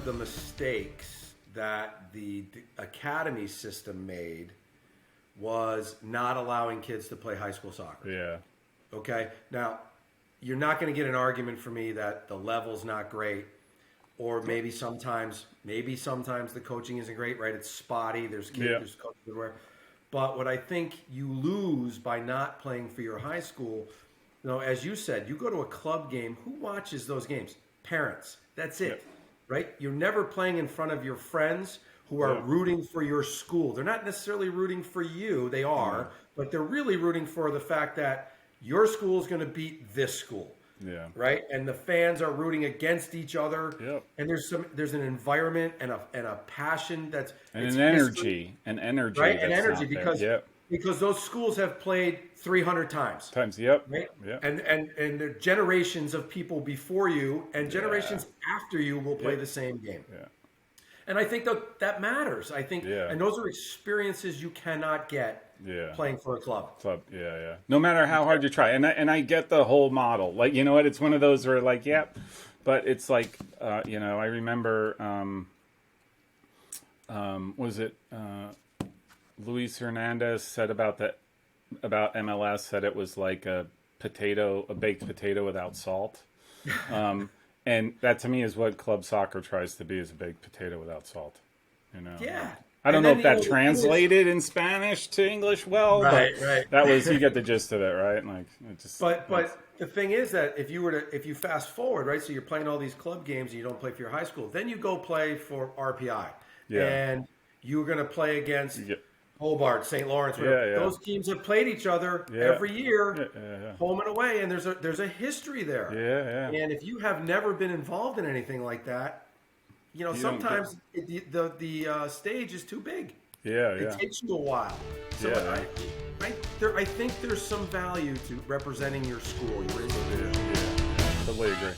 of the mistakes that the academy system made was not allowing kids to play high school soccer. Yeah. Okay. Now, you're not going to get an argument from me that the level's not great, or maybe sometimes the coaching isn't great, right? It's spotty. There's kids, there's coaches everywhere. But what I think you lose by not playing for your high school, as you said, you go to a club game. Who watches those games? Parents. That's it, right? You're never playing in front of your friends who are rooting for your school. They're not necessarily rooting for you. They are, but they're really rooting for the fact that your school is going to beat this school. Yeah. Right. And the fans are rooting against each other. Yep. And there's an environment and a passion an energy, right? An energy because those schools have played 300 times. Yep. Right. Yep. And the generations of people before you and generations after you will play the same game. Yeah. And I think that matters. I think, and those are experiences you cannot get playing for a club. Yeah. No matter how hard you try. And I get the whole model. Like, you know what? It's one of those where like, but it's like, I remember, was it Luis Hernandez said about MLS, said it was like a baked potato without salt. And that to me is what club soccer tries to be, is a baked potato without salt. Yeah. I don't know if that translated in Spanish to English well, but that was, you get the gist of it, right? Like, it just, but the thing is that if you fast forward, right? So you're playing all these club games and you don't play for your high school, then you go play for RPI, and you're going to play against Hobart, St. Lawrence. Those teams have played each other every year, home and away, and there's a history there. And if you have never been involved in anything like that, sometimes the stage is too big. It takes you a while. So I think there's some value to representing your school. Totally agree.